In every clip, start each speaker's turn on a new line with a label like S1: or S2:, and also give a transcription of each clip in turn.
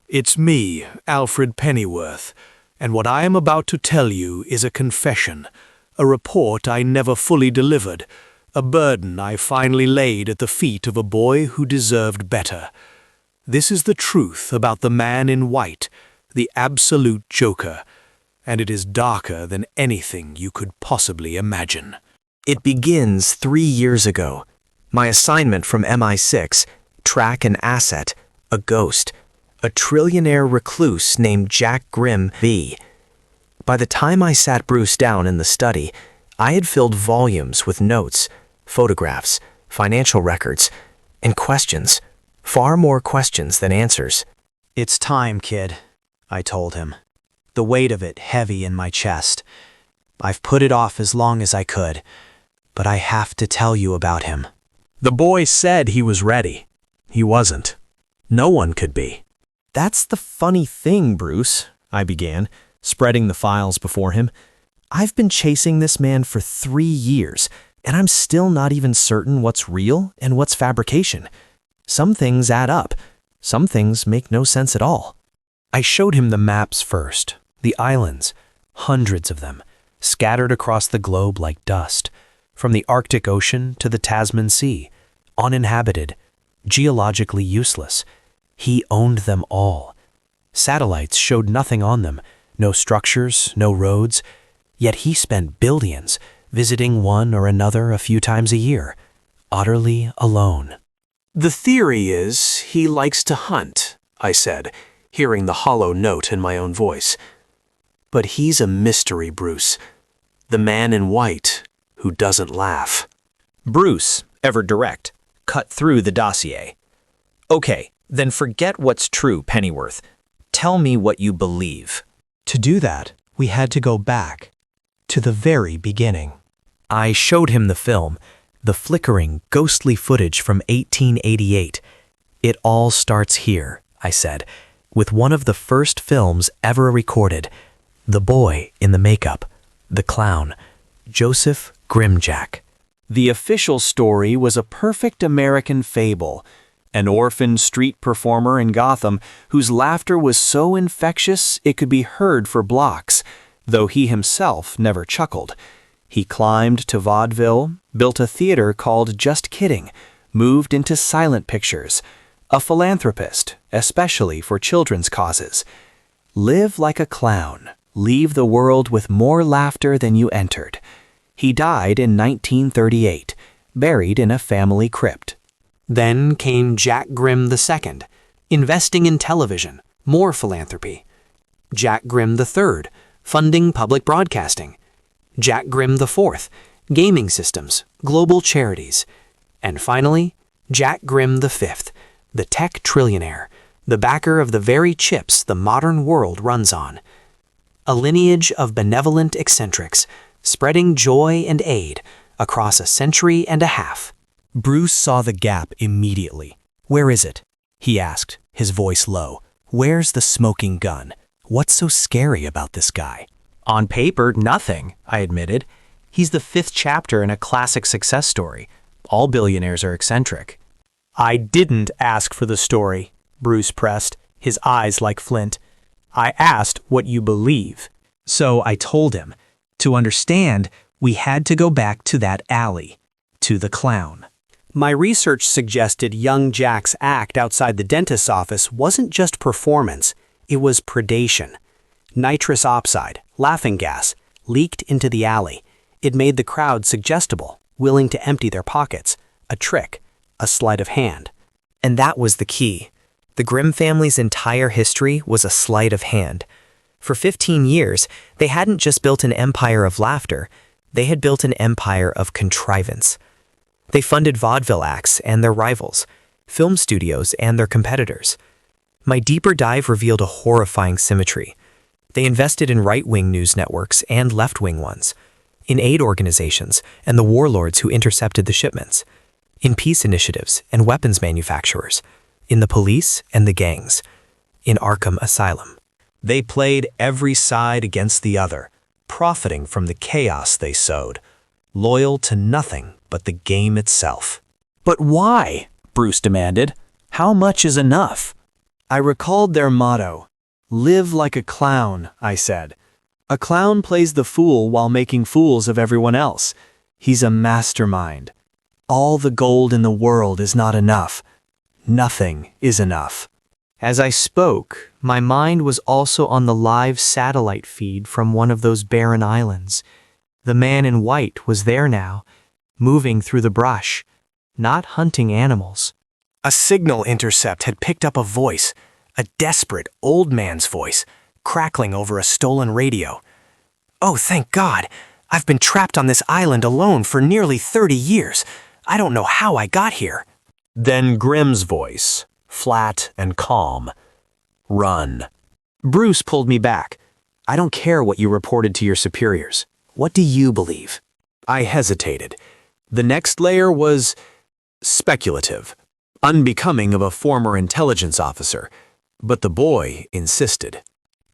S1: It's me, Alfred Pennyworth, and what I am about to tell you is a confession, a report I never fully delivered, a burden I finally laid at the feet of a boy who deserved better. This is the truth about the man in white, the absolute joker, and it is darker than anything you could possibly imagine.
S2: It begins 3 years ago. My assignment from MI6, track an asset, a ghost, a trillionaire recluse named Jack Grimm V. By the time I sat Bruce down in the study, I had filled volumes with notes, photographs, financial records, and questions. Far more questions than answers.
S3: "It's time, kid," I told him, the weight of it heavy in my chest. "I've put it off as long as I could, but I have to tell you about him."
S4: The boy said he was ready. He wasn't. No one could be.
S5: "That's the funny thing, Bruce," I began, spreading the files before him. "I've been chasing this man for 3 years, and I'm still not even certain what's real and what's fabrication. Some things add up. Some things make no sense at all."
S1: I showed him the maps first, the islands, hundreds of them, scattered across the globe like dust, from the Arctic Ocean to the Tasman Sea, uninhabited, geologically useless. He owned them all. Satellites showed nothing on them, no structures, no roads, yet he spent billions visiting one or another a few times a year, utterly alone.
S2: The theory is he likes to hunt, I said, hearing the hollow note in my own voice. But he's a mystery, Bruce. The man in white who doesn't laugh.
S5: Bruce, ever direct, cut through the dossier. "Okay, then forget what's true, Pennyworth. Tell me what you believe."
S3: To do that, we had to go back, to the very beginning.
S1: I showed him the film, the flickering, ghostly footage from 1888. "It all starts here," I said, "with one of the first films ever recorded. The boy in the makeup, the clown, Joseph Grimjack."
S6: The official story was a perfect American fable, an orphan street performer in Gotham whose laughter was so infectious it could be heard for blocks, though he himself never chuckled. He climbed to vaudeville, built a theater called Just Kidding, moved into silent pictures, a philanthropist, especially for children's causes. Live like a clown, leave the world with more laughter than you entered. He died in 1938, buried in a family crypt.
S3: Then came Jack Grimm II, investing in television, more philanthropy. Jack Grimm III, funding public broadcasting. Jack Grimm IV, gaming systems, global charities. And finally, Jack Grimm V, the tech trillionaire, the backer of the very chips the modern world runs on. A lineage of benevolent eccentrics, spreading joy and aid across a century and a half.
S1: Bruce saw the gap immediately. "Where is it?" he asked, his voice low. "Where's the smoking gun? What's so scary about this guy?"
S5: "On paper, nothing," I admitted. "He's the 5th chapter in a classic success story. All billionaires are eccentric."
S3: "I didn't ask for the story," Bruce pressed, his eyes like flint. "I asked what you believe." So I told him, to understand, we had to go back to that alley, to the clown. My research suggested young Jack's act outside the dentist's office wasn't just performance, it was predation. Nitrous oxide, laughing gas, leaked into the alley. It made the crowd suggestible, willing to empty their pockets. A trick, a sleight of hand.
S2: And that was the key. The Grimm family's entire history was a sleight of hand. For 15 years, they hadn't just built an empire of laughter, they had built an empire of contrivance. They funded vaudeville acts and their rivals, film studios and their competitors. My deeper dive revealed a horrifying symmetry. They invested in right-wing news networks and left-wing ones, in aid organizations and the warlords who intercepted the shipments, in peace initiatives and weapons manufacturers, in the police and the gangs, in Arkham Asylum.
S4: They played every side against the other, profiting from the chaos they sowed, loyal to nothing but the game itself.
S6: "But why?" Bruce demanded. "How much is enough?" I recalled their motto. Live like a clown, I said. A clown plays the fool while making fools of everyone else. He's a mastermind. All the gold in the world is not enough. Nothing is enough.
S2: As I spoke, my mind was also on the live satellite feed from one of those barren islands. The man in white was there now, moving through the brush, not hunting animals.
S1: A signal intercept had picked up a voice, a desperate old man's voice, crackling over a stolen radio. Oh, thank God! I've been trapped on this island alone for nearly 30 years. I don't know how I got here.
S6: Then Grimm's voice, flat and calm. Run.
S1: Bruce pulled me back. I don't care what you reported to your superiors. What do you believe? I hesitated. The next layer was speculative, unbecoming of a former intelligence officer. But the boy insisted.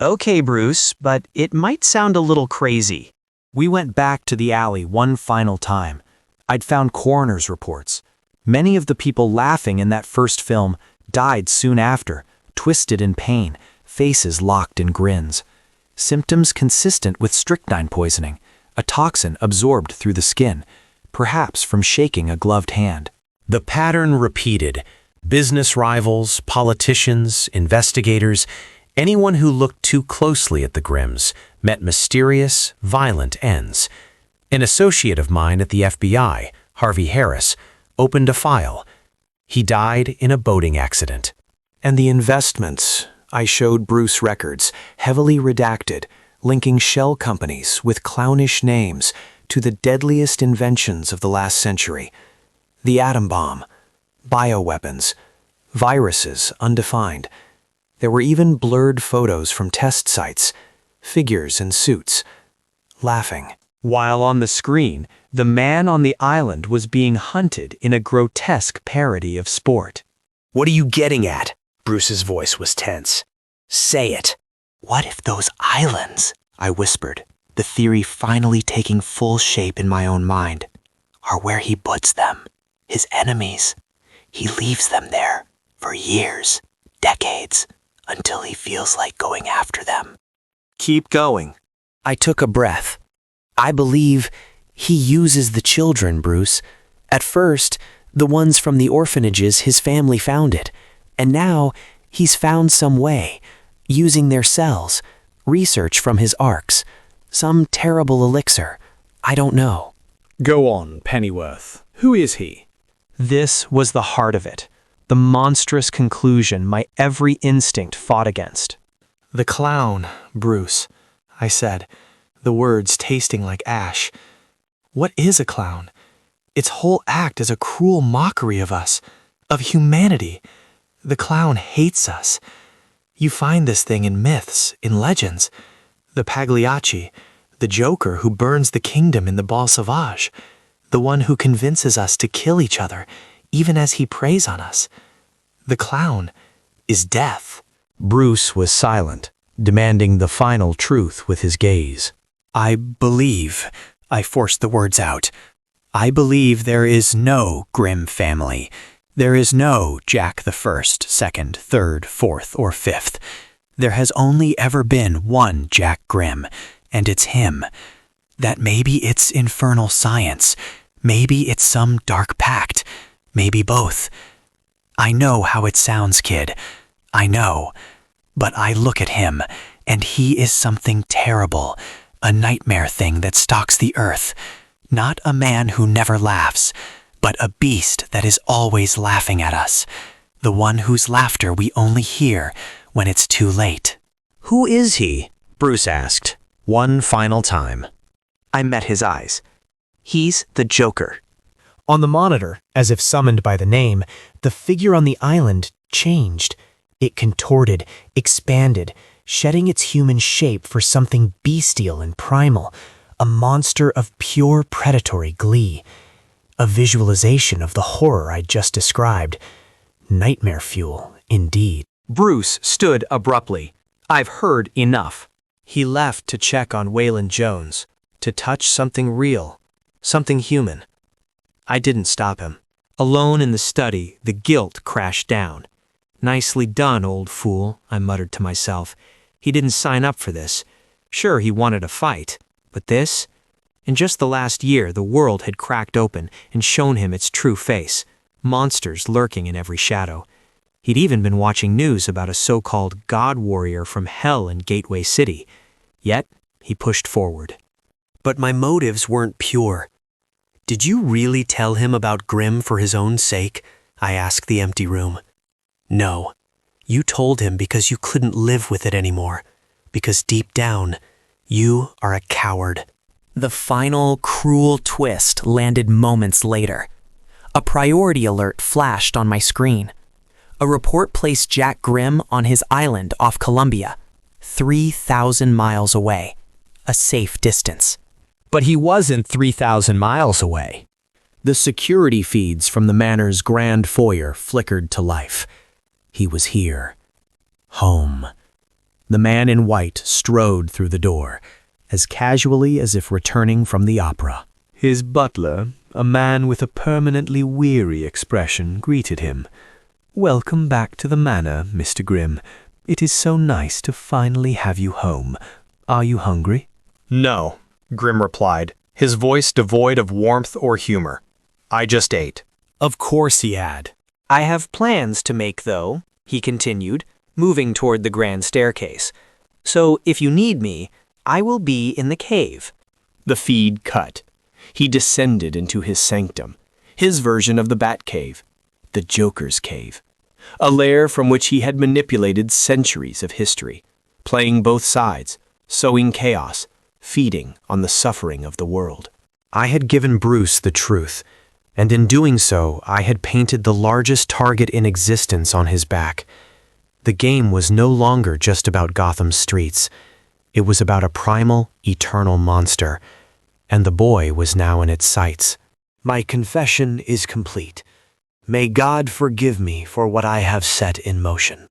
S3: Okay, Bruce, but it might sound a little crazy.
S1: We went back to the alley one final time. I'd found coroner's reports. Many of the people laughing in that first film died soon after, twisted in pain, faces locked in grins. Symptoms consistent with strychnine poisoning, a toxin absorbed through the skin, perhaps from shaking a gloved hand. The pattern repeated. Business rivals, politicians, investigators, anyone who looked too closely at the Grimms met mysterious, violent ends. An associate of mine at the FBI, Harvey Harris, opened a file. He died in a boating accident. And the investments, I showed Bruce records, heavily redacted, linking shell companies with clownish names to the deadliest inventions of the last century. The atom bomb, bioweapons, viruses undefined. There were even blurred photos from test sites, figures in suits, laughing.
S3: While on the screen, the man on the island was being hunted in a grotesque parody of sport.
S1: What are you getting at? Bruce's voice was tense. Say it. What if those islands, I whispered, the theory finally taking full shape in my own mind, are where he puts them, his enemies. He leaves them there for years, decades, until he feels like going after them.
S6: Keep going.
S1: I took a breath. I believe he uses the children, Bruce. At first, the ones from the orphanages his family founded. And now, he's found some way, using their cells, research from his arcs, some terrible elixir. I don't know.
S6: Go on, Pennyworth. Who is he?
S3: This was the heart of it, the monstrous conclusion my every instinct fought against.
S1: The clown, Bruce, I said, the words tasting like ash. What is a clown? Its whole act is a cruel mockery of us, of humanity. The clown hates us. You find this thing in myths, in legends. The Pagliacci, the joker who burns the kingdom in the Bal Sauvage, the one who convinces us to kill each other, even as he preys on us. The clown is death. Bruce was silent, demanding the final truth with his gaze. I believe, I forced the words out, I believe there is no Grimm family. There is no Jack the First, Second, Third, Fourth, or Fifth. There has only ever been one Jack Grimm, and it's him. That maybe it's infernal science, maybe it's some dark pact, maybe both. I know how it sounds, kid. I know. But I look at him, and he is something terrible, a nightmare thing that stalks the earth. Not a man who never laughs, but a beast that is always laughing at us. The one whose laughter we only hear when it's too late.
S5: Who is he? Bruce asked, one final time.
S2: I met his eyes. He's the Joker.
S3: On the monitor, as if summoned by the name, the figure on the island changed. It contorted, expanded, shedding its human shape for something bestial and primal, a monster of pure predatory glee. A visualization of the horror I'd just described. Nightmare fuel, indeed.
S1: Bruce stood abruptly. I've heard enough. He left to check on Waylon Jones, to touch something real, something human. I didn't stop him. Alone in the study, the guilt crashed down.
S2: Nicely done, old fool, I muttered to myself. He didn't sign up for this. Sure, he wanted a fight, but this? In just the last year, the world had cracked open and shown him its true face, monsters lurking in every shadow. He'd even been watching news about a so-called god warrior from hell in Gateway City. Yet, he pushed forward.
S1: But my motives weren't pure. Did you really tell him about Grimm for his own sake? I asked the empty room. No. You told him because you couldn't live with it anymore. Because deep down, you are a coward.
S2: The final, cruel twist landed moments later. A priority alert flashed on my screen. A report placed Jack Grimm on his island off Columbia, 3,000 miles away, a safe distance.
S3: But he wasn't 3,000 miles away.
S1: The security feeds from the manor's grand foyer flickered to life. He was here. Home. The man in white strode through the door, as casually as if returning from the opera.
S6: His butler, a man with a permanently weary expression, greeted him. "Welcome back to the manor, Mr. Grimm. It is so nice to finally have you home. Are you hungry?"
S3: No, Grimm replied, his voice devoid of warmth or humor. I just ate.
S1: Of course he had.
S2: I have plans to make, though, he continued, moving toward the grand staircase. So if you need me, I will be in the cave.
S6: The feed cut. He descended into his sanctum, his version of the Batcave, the Joker's Cave, a lair from which he had manipulated centuries of history, playing both sides, sowing chaos, feeding on the suffering of the world.
S1: I had given Bruce the truth, and in doing so, I had painted the largest target in existence on his back. The game was no longer just about Gotham's streets. It was about a primal, eternal monster, and the boy was now in its sights. My confession is complete. May God forgive me for what I have set in motion.